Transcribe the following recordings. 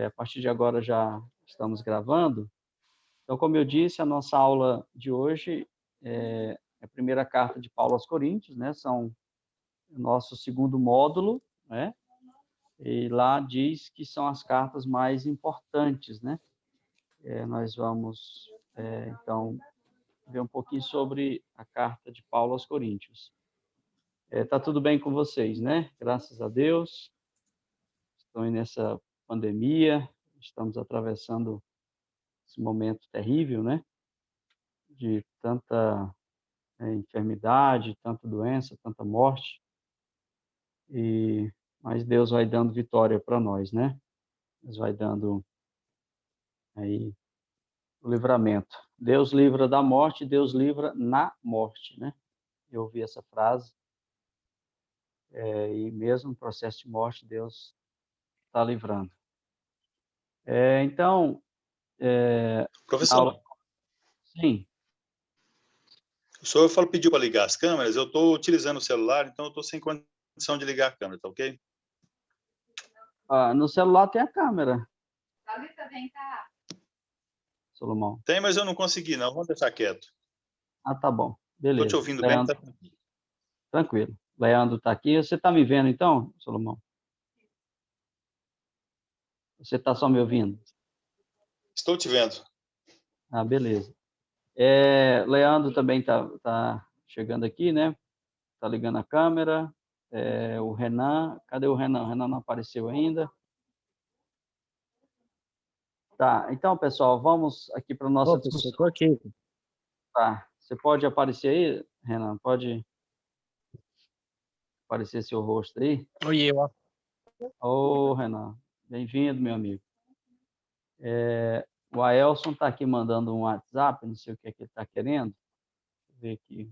A partir de agora já estamos gravando. Então, como eu disse, a nossa aula de hoje é a primeira carta de Paulo aos Coríntios, né? São o nosso segundo módulo, né? E lá diz que são as cartas mais importantes, né? Nós vamos, então, ver um pouquinho sobre a carta de Paulo aos Coríntios. Tá tudo bem com vocês, né? Graças a Deus. Estão aí nessa pandemia, estamos atravessando esse momento terrível, né? De tanta enfermidade, tanta doença, tanta morte. Mas Deus vai dando vitória para nós, né? Deus vai dando aí o livramento. Deus livra da morte, Deus livra na morte, né? Eu ouvi essa frase, e mesmo no processo de morte, Deus está livrando. Então, na aula... Professor, Sim. o senhor pediu para ligar as câmeras, eu estou utilizando o celular, então eu estou sem condição de ligar a câmera, tá ok? No celular tem a câmera. Solomão. Tem, mas eu não consegui, não. Vamos deixar quieto. Tá bom. Estou te Beleza. ouvindo bem, Leandro, tá? tranquilo. Leandro está aqui. Você está me vendo, então, Solomão? Você está só me ouvindo? Estou te vendo. Beleza. Leandro também tá chegando aqui, né? Está ligando a câmera. O Renan. Cadê o Renan? O Renan não apareceu ainda. Tá. Então, pessoal, vamos aqui para a nossa discussão. Estou aqui. Tá. Você pode aparecer aí, Renan? Pode aparecer seu rosto aí? Oi, eu. Ô, Renan. Bem-vindo, meu amigo. O Aelson está aqui mandando um WhatsApp, não sei o que é que ele está querendo. Deixa eu ver aqui.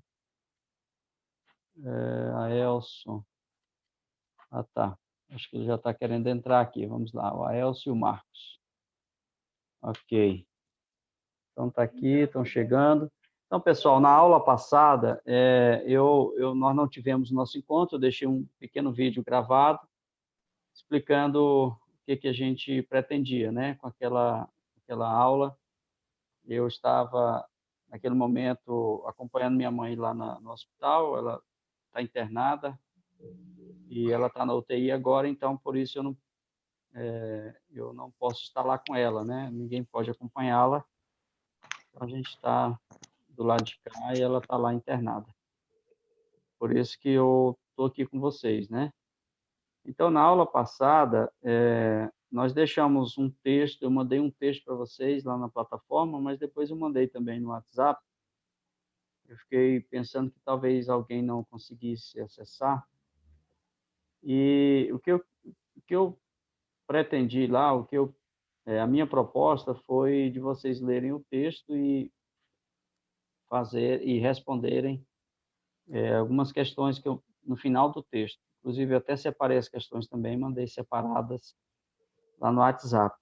Aelson. Tá. Acho que ele já está querendo entrar aqui. Vamos lá, o Aelson e o Marcos. Ok. Então, está aqui, estão chegando. Então, pessoal, na aula passada, nós não tivemos nosso encontro, eu deixei um pequeno vídeo gravado explicando o que a gente pretendia, né, com aquela aula. Eu estava, naquele momento, acompanhando minha mãe lá no hospital, ela está internada e ela está na UTI agora, então, por isso eu não posso estar lá com ela, né? Ninguém pode acompanhá-la. Então, a gente está do lado de cá e ela está lá internada. Por isso que eu estou aqui com vocês, né? Então, na aula passada, nós deixamos um texto, eu mandei um texto para vocês lá na plataforma, mas depois eu mandei também no WhatsApp. Eu fiquei pensando que talvez alguém não conseguisse acessar. E o que eu pretendi lá, a minha proposta foi de vocês lerem o texto e responderem algumas questões que no final do texto. Inclusive, eu até separei as questões também, mandei separadas lá no WhatsApp.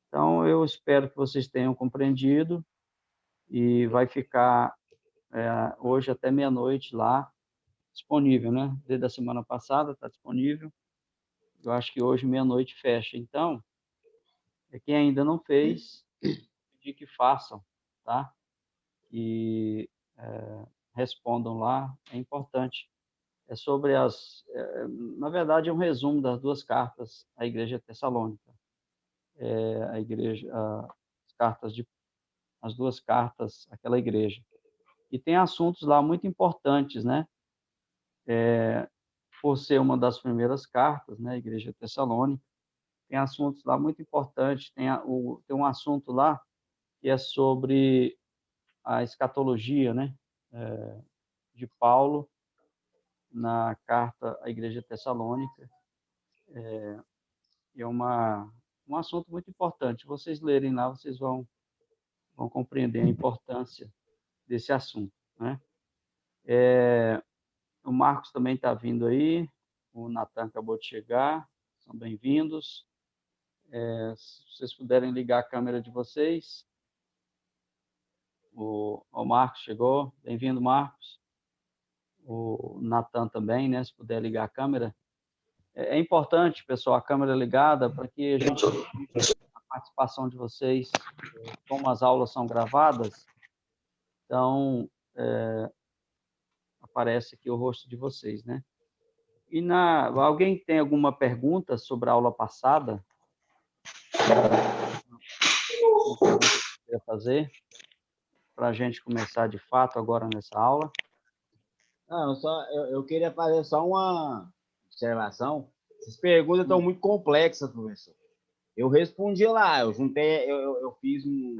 Então, eu espero que vocês tenham compreendido e vai ficar hoje até meia-noite lá disponível, né? Desde a semana passada está disponível. Eu acho que hoje meia-noite fecha. Então, quem ainda não fez, pedir que façam, tá? E respondam lá, é importante. Na verdade, é um resumo das duas cartas à Igreja Tessalônica. As duas cartas àquela igreja. E tem assuntos lá muito importantes, né? Por ser uma das primeiras cartas, né? A Igreja Tessalônica, tem assuntos lá muito importantes. Tem um assunto lá que é sobre a escatologia, né? De Paulo na carta à Igreja Tessalônica. É um assunto muito importante. Se vocês lerem lá, vocês vão compreender a importância desse assunto, né? O Marcos também está vindo aí, o Natan acabou de chegar, são bem-vindos. Se vocês puderem ligar a câmera de vocês. O Marcos chegou, bem-vindo, Marcos. O Natan também, né? Se puder ligar a câmera. É importante, pessoal, a câmera ligada para que a gente verifique a participação de vocês, como as aulas são gravadas, então aparece aqui o rosto de vocês, né? E alguém tem alguma pergunta sobre a aula passada? Uma pergunta que eu queria fazer para a gente começar de fato agora nessa aula? Não, eu queria fazer só uma observação. Essas perguntas estão muito complexas, professor. Eu respondi lá, eu juntei, eu fiz um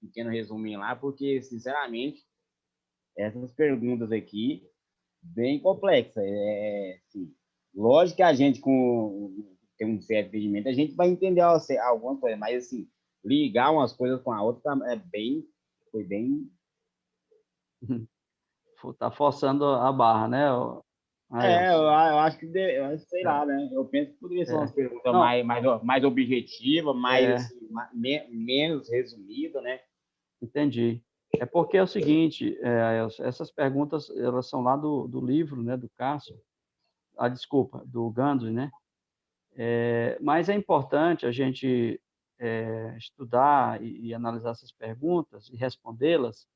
pequeno resuminho lá, porque, sinceramente, essas perguntas aqui, bem complexas. Assim, lógico que a gente, tem um certo entendimento, a gente vai entender algumas coisas, mas, assim, ligar umas coisas com a outra foi bem... Está forçando a barra, né? Eu acho que, sei lá, né? Eu penso que poderia ser umas perguntas mais objetivas, assim, menos resumidas, né? Entendi. É porque é o seguinte, essas perguntas, elas são lá do livro, né, do Cássio, desculpa, do Gandhi, né? Mas é importante a gente estudar e analisar essas perguntas e respondê-las,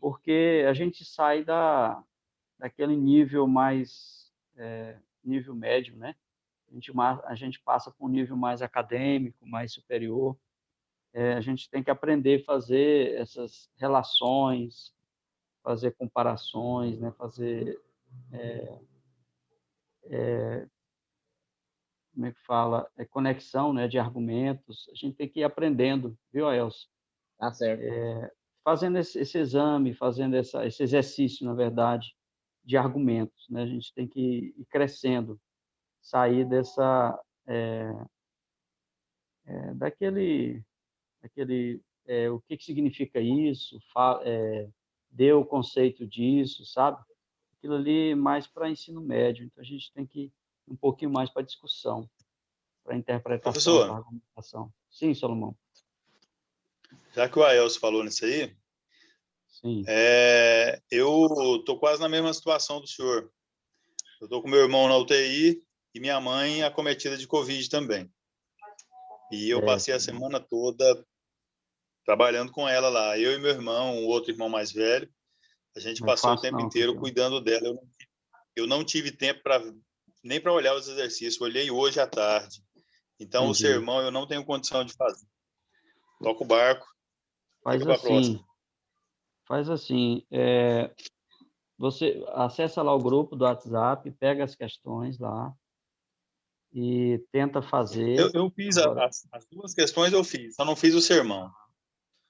porque a gente sai daquele nível nível médio, né? A gente passa para um nível mais acadêmico, mais superior. A gente tem que aprender a fazer essas relações, fazer comparações, né? Fazer, como é que fala, conexão, né? De argumentos. A gente tem que ir aprendendo, viu, Elcio? Tá certo. Fazendo esse exame, fazendo esse exercício, na verdade, de argumentos, né? A gente tem que ir crescendo, sair daquele o que significa isso, deu o conceito disso, sabe? Aquilo ali mais para ensino médio, então a gente tem que ir um pouquinho mais para discussão, para interpretação, para Professor, argumentação. Sim, Salomão. já que o Aelso falou nisso aí, Sim. Eu estou quase na mesma situação do senhor. Eu estou com meu irmão na UTI e minha mãe acometida de Covid também. E eu passei a semana toda trabalhando com ela lá. Eu e meu irmão, o outro irmão mais velho, a gente Não é passou o fácil tempo não, inteiro campeão. cuidando dela. Eu não tive tempo nem para olhar os exercícios. Olhei hoje à tarde. Então, o Entendi. sermão eu não tenho condição de fazer. Toca o barco, fica Faz para a próxima. assim, faz assim, você acessa lá o grupo do WhatsApp, pega as questões lá e tenta fazer. Eu fiz Agora, as duas questões, eu fiz, só não fiz o sermão.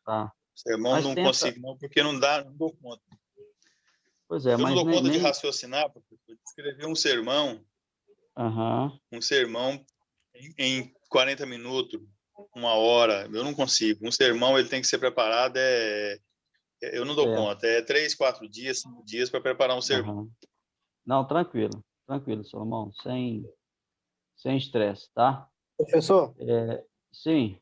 tá. O sermão Mas não tenta, consigo, não, porque não dá, não dou conta. pois Eu não mas dou conta de nem raciocinar, porque eu escrevi aham. um sermão em 40 minutos, uma hora, eu não consigo. Um sermão ele tem que ser preparado, eu não dou Certo. conta, 3, 4 dias, 5 dias para preparar um sermão. Aham. Não, tranquilo, tranquilo, Salomão, sem estresse, tá? Professor, Sim,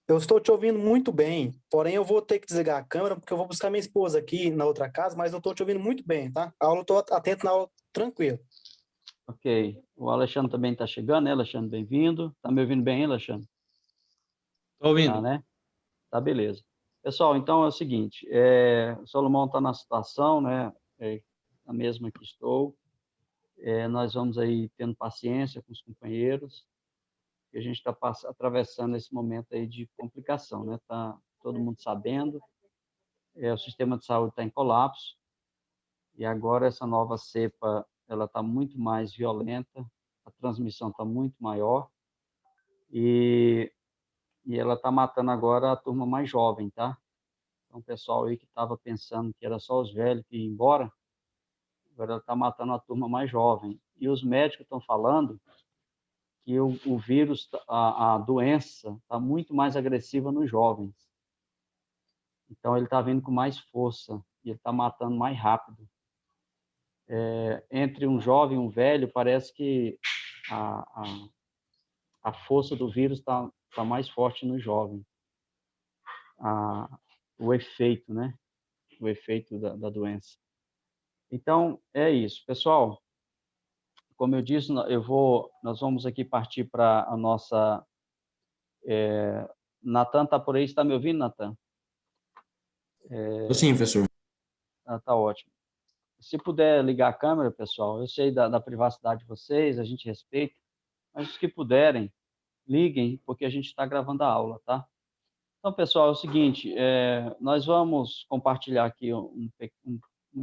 eu estou te ouvindo muito bem, porém eu vou ter que desligar a câmera porque eu vou buscar minha esposa aqui na outra casa, mas eu estou te ouvindo muito bem, tá? A aula eu estou atento na aula, tranquilo. ok. O Alexandre também está chegando, né, Alexandre? Bem-vindo. Tá me ouvindo bem, hein, Alexandre? Estou ouvindo. Tá, né? Tá, beleza. Pessoal, então é o seguinte, o Salomão está na situação, né, a mesma que estou. Nós vamos aí tendo paciência com os companheiros, e a gente está atravessando esse momento aí de complicação, né? Tá todo mundo sabendo, o sistema de saúde está em colapso, e agora essa nova cepa, ela está muito mais violenta, a transmissão está muito maior, e ela está matando agora a turma mais jovem, tá? Então, o pessoal aí que estava pensando que era só os velhos que iam embora, agora ela está matando a turma mais jovem. E os médicos estão falando que o vírus, a doença, está muito mais agressiva nos jovens. Então, ele está vindo com mais força e ele está matando mais rápido. Entre um jovem e um velho, parece que a força do vírus está mais forte no jovem. O efeito, né? O efeito da doença. Então, é isso. Pessoal, como eu disse, nós vamos aqui partir para a nossa... Natan está por aí, está me ouvindo, Natan? Sim, professor. Tá ótimo. Se puder ligar a câmera, pessoal, eu sei da privacidade de vocês, a gente respeita, mas os que puderem, liguem, porque a gente está gravando a aula, tá? Então, pessoal, é o seguinte, nós vamos compartilhar aqui um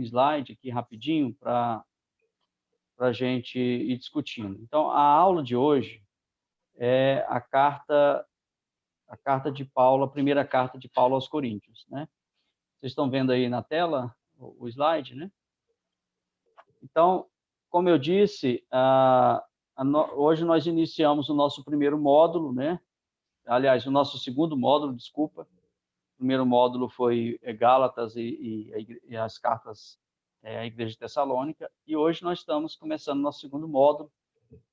slide aqui rapidinho para a gente ir discutindo. Então, a aula de hoje é a carta de Paulo, a primeira carta de Paulo aos Coríntios, né? Vocês estão vendo aí na tela o slide, né? Então, como eu disse, hoje nós iniciamos o nosso primeiro módulo, né? Aliás, o nosso segundo módulo, desculpa. O primeiro módulo foi Gálatas e as cartas à Igreja de Tessalônica, e hoje nós estamos começando nosso segundo módulo,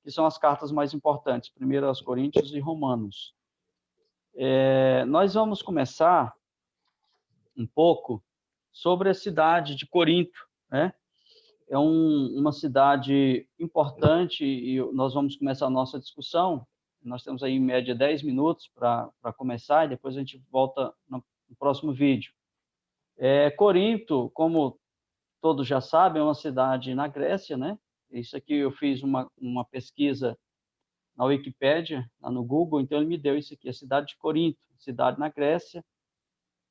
que são as cartas mais importantes, primeiro aos Coríntios e Romanos. Nós vamos começar um pouco sobre a cidade de Corinto, né? É uma cidade importante e nós vamos começar a nossa discussão. Nós temos aí, em média, 10 minutos para começar e depois a gente volta no próximo vídeo. Corinto, como todos já sabem, é uma cidade na Grécia, né? Isso aqui eu fiz uma pesquisa na Wikipédia, lá no Google, então ele me deu isso aqui, a cidade de Corinto, cidade na Grécia.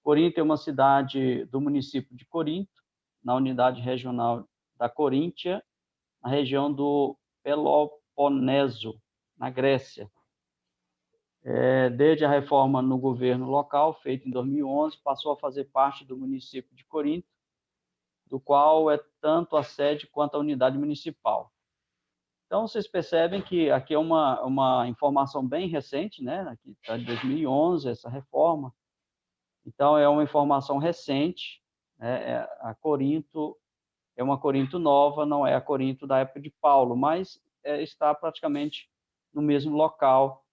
Corinto é uma cidade do município de Corinto, na unidade regional da Coríntia, na região do Peloponeso, na Grécia. Desde a reforma no governo local, feita em 2011, passou a fazer parte do município de Corinto, do qual é tanto a sede quanto a unidade municipal. Então, vocês percebem que aqui é uma informação bem recente, né? Aqui está de 2011, essa reforma. Então, é uma informação recente, né? A Corinto é uma Corinto nova, não é a Corinto da época de Paulo, mas está praticamente no mesmo local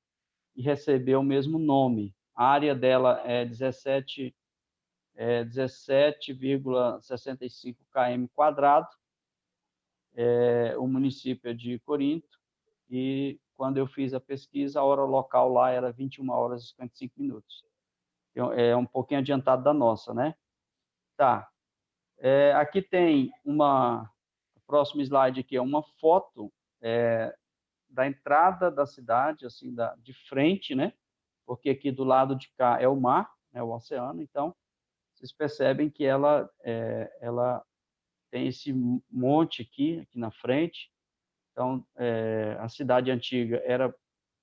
e recebeu o mesmo nome. A área dela é 17,65 km². O município é de Corinto, e quando eu fiz a pesquisa, a hora local lá era 21 horas e 55 minutos. Então, é um pouquinho adiantado da nossa, né? Tá. Aqui tem o próximo slide aqui é uma foto da entrada da cidade, assim, de frente, né? Porque aqui do lado de cá é o mar, né? O oceano. Então, vocês percebem que ela tem esse monte aqui na frente. Então, a cidade antiga era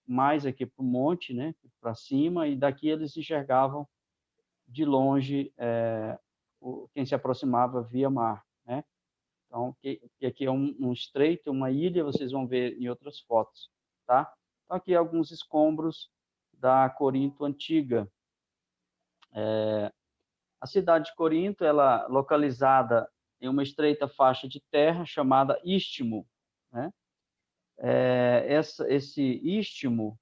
mais aqui para o monte, né? Para cima, e daqui eles enxergavam de longe quem se aproximava via mar, né? Então, que aqui é um estreito, uma ilha, vocês vão ver em outras fotos, tá? Então, aqui alguns escombros da Corinto antiga. A cidade de Corinto, ela localizada em uma estreita faixa de terra chamada Istmo, né? Esse istmo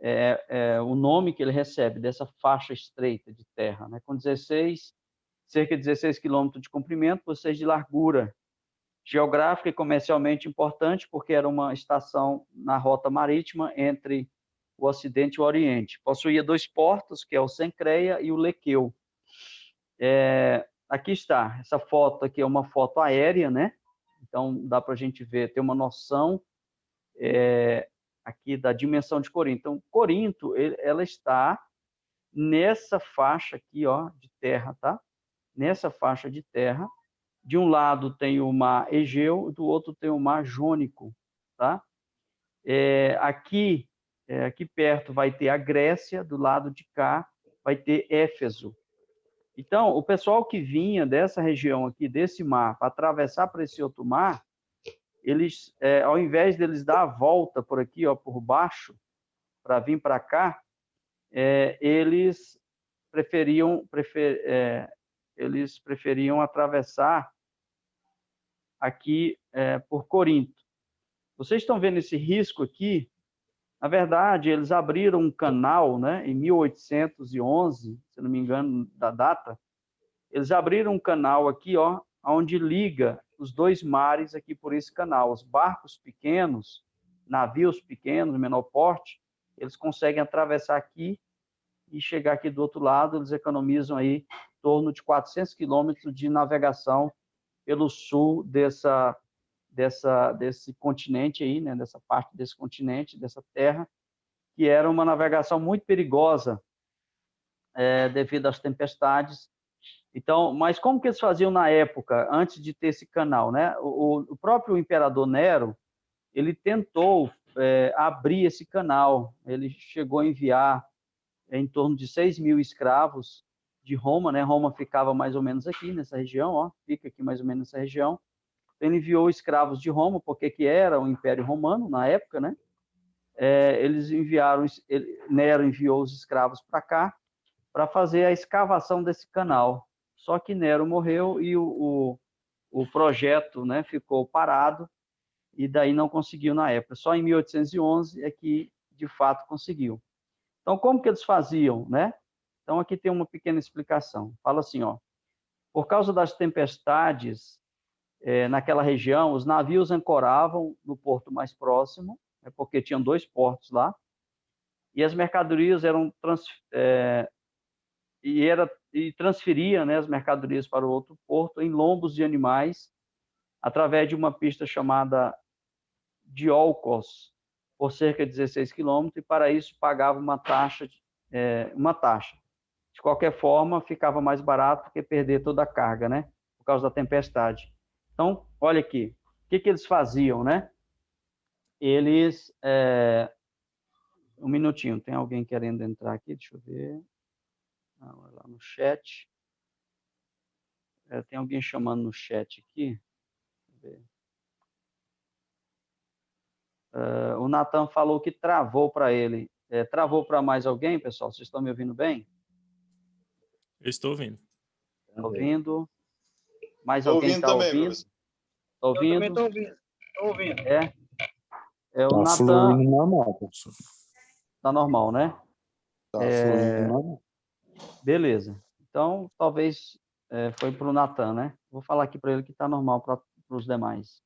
é o nome que ele recebe dessa faixa estreita de terra, né? Com cerca de 16 quilômetros de comprimento por 6 de largura. Geográfica e comercialmente importante, porque era uma estação na rota marítima entre o Ocidente e o Oriente. Possuía 2 portos, que é o Cencreia e o Lequeu. Aqui está, essa foto aqui é uma foto aérea, né? Então, dá para a gente ver, ter uma noção aqui da dimensão de Corinto. Então, Corinto, ela está nessa faixa aqui, ó, de terra, tá? Nessa faixa de terra. De um lado tem o mar Egeu, do outro tem o mar Jônico, tá? Aqui perto vai ter a Grécia, do lado de cá vai ter Éfeso. Então, o pessoal que vinha dessa região aqui, desse mar, para atravessar para esse outro mar, eles, ao invés deles dar a volta por aqui, ó, por baixo, para vir para cá, eles preferiam atravessar aqui por Corinto. Vocês estão vendo esse risco aqui? Na verdade, eles abriram um canal, né, em 1811, se não me engano da data, eles abriram um canal aqui, ó, onde liga os dois mares aqui por esse canal. Os barcos pequenos, navios pequenos, menor porte, eles conseguem atravessar aqui e chegar aqui do outro lado. Eles economizam aí em torno de 400 quilômetros de navegação pelo sul desse continente aí, né, dessa parte desse continente, dessa terra, que era uma navegação muito perigosa devido às tempestades. Então, mas como que eles faziam na época, antes de ter esse canal, né? O próprio imperador Nero, ele tentou abrir esse canal. Ele chegou a enviar em torno de 6.000 escravos de Roma, né? Roma ficava mais ou menos aqui nessa região, ó, fica aqui mais ou menos nessa região. Ele enviou escravos de Roma, porque que era o Império Romano na época, né? Eles enviaram, Nero enviou os escravos para cá para fazer a escavação desse canal. Só que Nero morreu e o projeto, né, ficou parado e daí não conseguiu na época. Só em 1811 é que de fato conseguiu. Então, como que eles faziam, né? Então, aqui tem uma pequena explicação. Fala assim, ó, por causa das tempestades naquela região, os navios ancoravam no porto mais próximo, porque tinham 2 portos lá, e as mercadorias eram transferia, né, as mercadorias para o outro porto em lombos de animais através de uma pista chamada Diolkos, por cerca de 16 quilômetros, e para isso pagava uma taxa. De qualquer forma, ficava mais barato que perder toda a carga, né, por causa da tempestade. Então, olha aqui, o que eles faziam, né? Eles... um minutinho, tem alguém querendo entrar aqui? Deixa eu ver. Lá no chat. Tem alguém chamando no chat aqui. Deixa eu ver. O Natan falou que travou para ele. Travou para mais alguém, pessoal? Vocês estão me ouvindo bem? Eu estou ouvindo. Estou ouvindo. Mais Tô alguém ouvindo está também, ouvindo? professor. Está ouvindo? Eu também estou ouvindo. Estou ouvindo. O Tá Natan... fluindo normal, professor. Está normal, né? Tá fluindo normal. Beleza. Então, talvez foi para o Natan, né? Vou falar aqui para ele que está normal para os demais.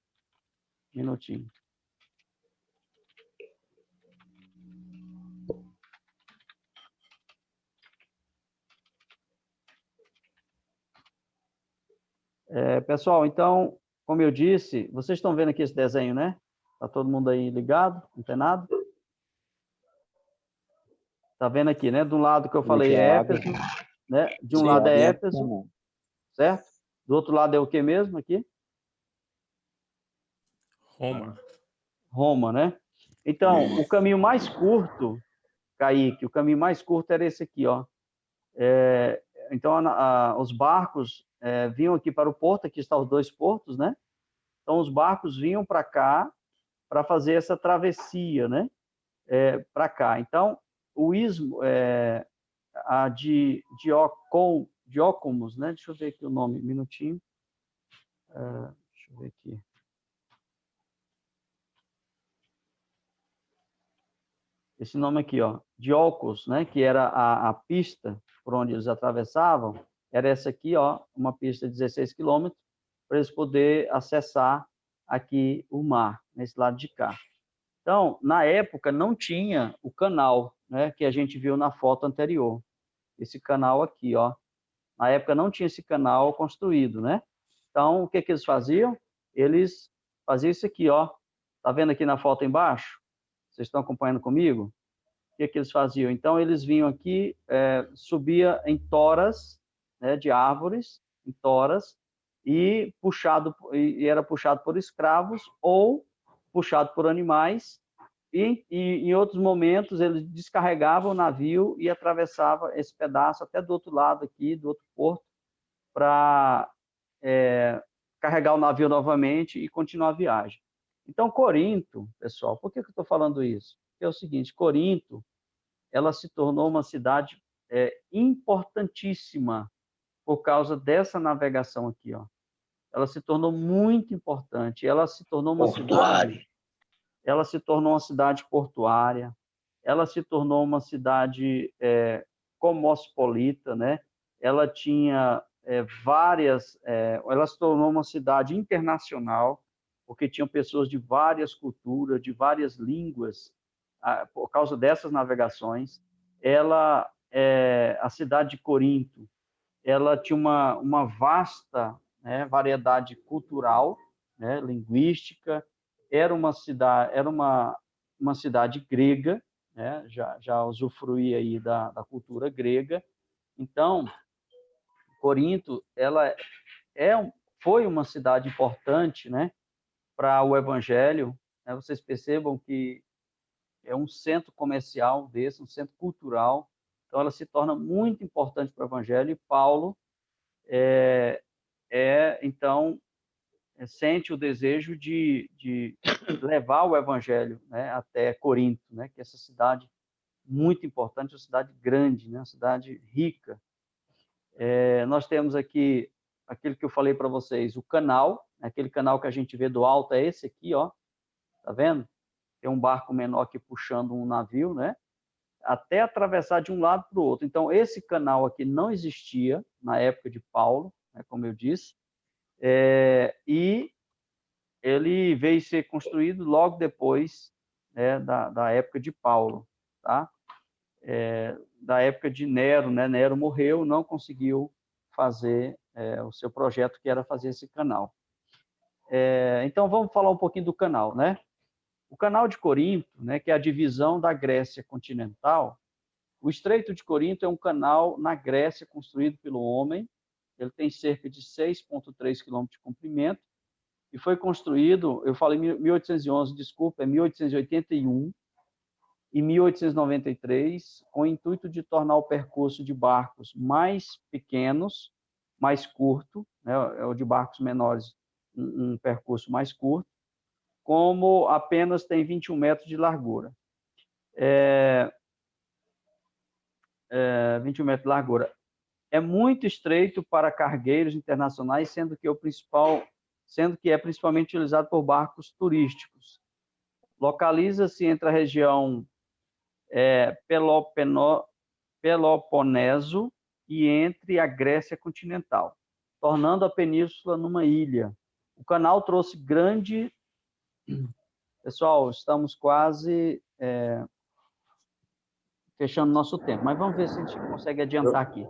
Um minutinho. Pessoal, então, como eu disse, vocês estão vendo aqui esse desenho, né? Está todo mundo aí ligado, antenado? Está vendo aqui, né? De um lado que eu falei é Éfeso, né? De um lado é Éfeso, certo? Do outro lado é o que mesmo aqui? Roma. Roma, né? Então, o caminho mais curto, Kaique, o caminho mais curto era esse aqui, ó. Então, os barcos vinham aqui para o porto, aqui estão os 2 portos, né? Então, os barcos vinham para cá para fazer essa travessia, né? Para cá. Então, o istmo Diócomos, né? Deixa eu ver aqui o nome, um minutinho. Deixa eu ver aqui. Esse nome aqui, ó, Diolkos, né? Que era a pista por onde eles atravessavam, era essa aqui, ó, uma pista de 16 quilômetros, para eles poderem acessar aqui o mar, nesse lado de cá. Então, na época, não tinha o canal, né, que a gente viu na foto anterior. Esse canal aqui, ó. Na época, não tinha esse canal construído, né? Então, o que eles faziam? Eles faziam isso aqui, ó. Tá vendo aqui na foto embaixo? Vocês estão acompanhando comigo? O que eles faziam? Então, eles vinham aqui, subia em toras, né, de árvores, em toras, e era puxado por escravos ou puxado por animais, e em outros momentos eles descarregavam o navio e atravessavam esse pedaço até do outro lado aqui, do outro porto, para carregar o navio novamente e continuar a viagem. Então, Corinto, pessoal, por que eu estou falando isso? Porque é o seguinte, Corinto, ela se tornou uma cidade importantíssima por causa dessa navegação aqui, ó. Ela se tornou muito importante. Ela se tornou uma cidade portuária. Ela se tornou uma cidade cosmopolita, né? Ela tinha ela se tornou uma cidade internacional, porque tinham pessoas de várias culturas, de várias línguas, por causa dessas navegações. A cidade de Corinto, ela tinha uma vasta, né, variedade cultural, né, linguística. Era uma cidade grega, né, já usufruía aí da cultura grega. Então, Corinto, foi uma cidade importante, né, para o evangelho, né? Vocês percebam que é um centro comercial um centro cultural, então ela se torna muito importante para o evangelho, e Paulo então sente o desejo de levar o evangelho, né, até Corinto, né, que é essa cidade muito importante, uma cidade grande, né, uma cidade rica. Nós temos aqui aquilo que eu falei para vocês, o canal, aquele canal que a gente vê do alto é esse aqui, ó, tá vendo? Tem um barco menor aqui puxando um navio, né? Até atravessar de um lado para o outro. Então, esse canal aqui não existia na época de Paulo, né, como eu disse, e ele veio ser construído logo depois, né, da época de Paulo, tá? Da época de Nero, né? Nero morreu, não conseguiu fazer o seu projeto, que era fazer esse canal. Então, vamos falar um pouquinho do canal, né? O canal de Corinto, né, que é a divisão da Grécia continental. O Estreito de Corinto é um canal na Grécia construído pelo homem. Ele tem cerca de 6,3 quilômetros de comprimento e foi construído, eu falei 1811, desculpa, é 1881 e 1893, com o intuito de tornar o percurso de barcos mais pequenos, mais curto, né, o de barcos menores, um percurso mais curto, como apenas tem 21 metros de largura. 21 metros de largura. É muito estreito para cargueiros internacionais, sendo que é principalmente utilizado por barcos turísticos. Localiza-se entre a região Peloponeso e entre a Grécia continental, tornando a península numa ilha. O canal trouxe grande... Pessoal, estamos quase fechando nosso tempo, mas vamos ver se a gente consegue adiantar aqui.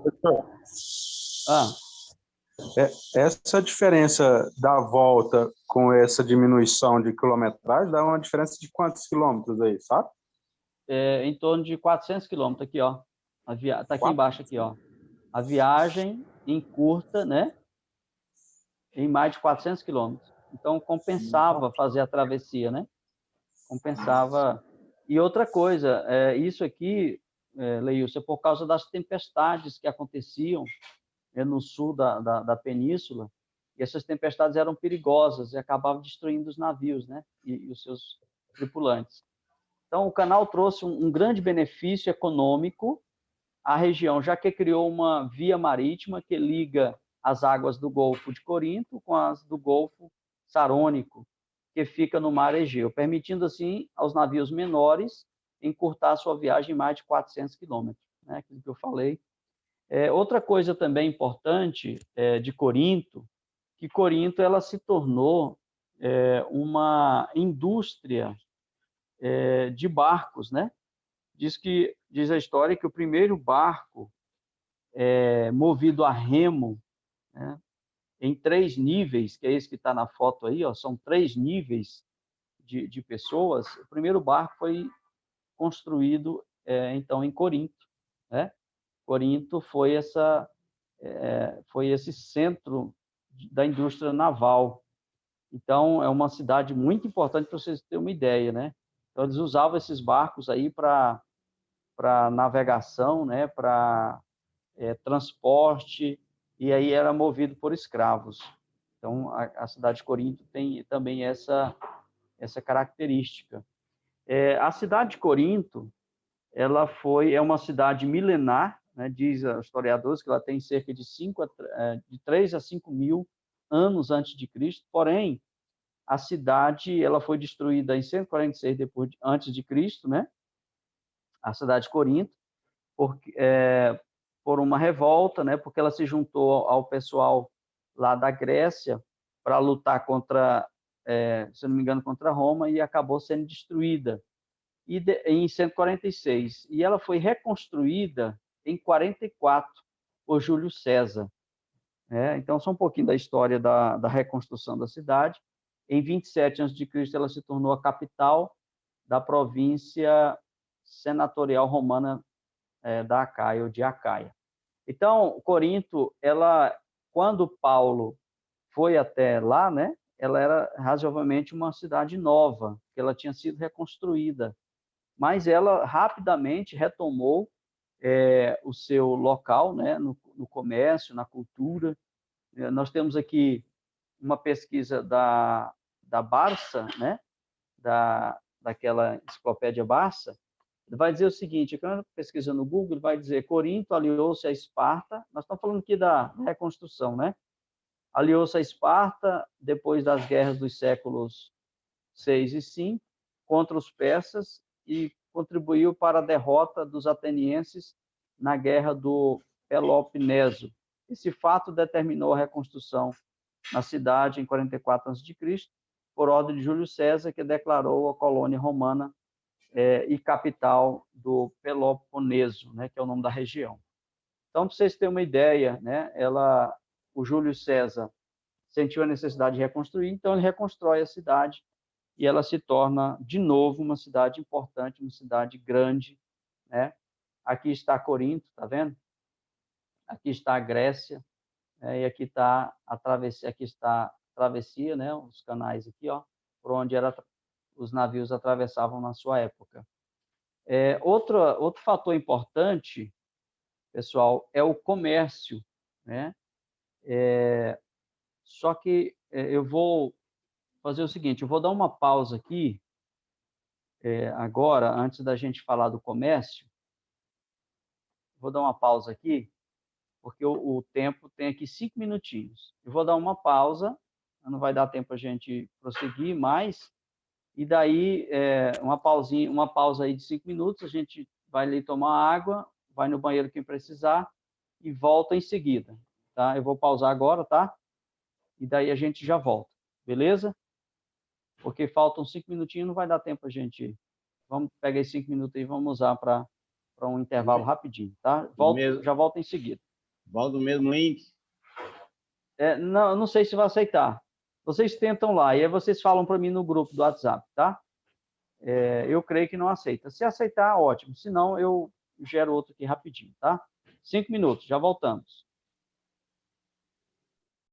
Essa diferença da volta com essa diminuição de quilometragem dá uma diferença de quantos quilômetros aí, sabe? Em torno de 400 quilômetros aqui, ó. Tá aqui embaixo aqui, ó. A viagem encurta, né? Em mais de 400 quilômetros. Então, compensava fazer a travessia, né? Compensava. E outra coisa, isso aqui, Leilson, é por causa das tempestades que aconteciam no sul da península, e essas tempestades eram perigosas e acabavam destruindo os navios, né? E os seus tripulantes. Então, o canal trouxe um grande benefício econômico à região, já que criou uma via marítima que liga as águas do Golfo de Corinto com as do Golfo Sarônico, que fica no mar Egeu, permitindo, assim, aos navios menores encurtar sua viagem em mais de 400 quilômetros, né? Aquilo que eu falei. Outra coisa também importante de Corinto, que Corinto ela se tornou uma indústria de barcos, né? Diz a história que o primeiro barco movido a remo, né, em 3 níveis, que é esse que está na foto aí, ó, são 3 níveis de pessoas. O primeiro barco foi construído então em Corinto, né? Corinto foi esse centro da indústria naval. Então, é uma cidade muito importante para vocês terem uma ideia, né? Então, eles usavam esses barcos aí para navegação, né? Para transporte, e aí era movido por escravos. Então, a cidade de Corinto tem também essa característica. A cidade de Corinto, ela é uma cidade milenar, né? Diz os historiadores que ela tem cerca de 3 a 5 mil anos antes de Cristo, porém, a cidade ela foi destruída em 146 antes de Cristo, né? A cidade de Corinto, por uma revolta, né, porque ela se juntou ao pessoal lá da Grécia para lutar contra, se não me engano, contra Roma, e acabou sendo destruída em 146. E ela foi reconstruída em 44 por Júlio César. Então, só um pouquinho da história da reconstrução da cidade. Em 27 a.C., ela se tornou a capital da província senatorial romana da Acaia, ou de Acaia. Então, Corinto, quando Paulo foi até lá, né, ela era razoavelmente uma cidade nova, que ela tinha sido reconstruída, mas ela rapidamente retomou o seu local, né, no comércio, na cultura. Nós temos aqui uma pesquisa da Barça, né, daquela enciclopédia Barça. Ele vai dizer o seguinte, quando pesquisa no Google, ele vai dizer: Corinto aliou-se a Esparta. Nós estamos falando aqui da reconstrução, né? Aliou-se a Esparta depois das guerras dos séculos 6 e 5 contra os persas e contribuiu para a derrota dos atenienses na guerra do Peloponeso. Esse fato determinou a reconstrução na cidade em 44 a.C., por ordem de Júlio César, que declarou a colônia romana e capital do Peloponeso, né, que é o nome da região. Então, para vocês terem uma ideia, né, o Júlio César sentiu a necessidade de reconstruir, então ele reconstrói a cidade e ela se torna, de novo, uma cidade importante, uma cidade grande, né? Aqui está Corinto, tá vendo? Aqui está a Grécia, e aqui está a travessia, né? Os canais aqui, ó, por onde os navios atravessavam na sua época. Outro fator importante, pessoal, é o comércio, né? Só que eu vou fazer o seguinte, eu vou dar uma pausa aqui, agora, antes da gente falar do comércio, vou dar uma pausa aqui, porque o tempo tem aqui 5 minutinhos. Eu vou dar uma pausa, não vai dar tempo a gente prosseguir mais, e daí uma pausa aí de 5 minutos, a gente vai ali tomar água, vai no banheiro quem precisar e volta em seguida, tá? Eu vou pausar agora, tá? E daí a gente já volta, beleza? Porque faltam 5 minutinhos, não vai dar tempo a gente... Vamos pegar esses 5 minutos aí e vamos usar para um intervalo rapidinho, tá? Já volto em seguida. Volta no mesmo link? Não sei se vai aceitar. Vocês tentam lá, e aí vocês falam para mim no grupo do WhatsApp, tá? Eu creio que não aceita. Se aceitar, ótimo. Se não, eu gero outro aqui rapidinho, tá? 5 minutos, já voltamos.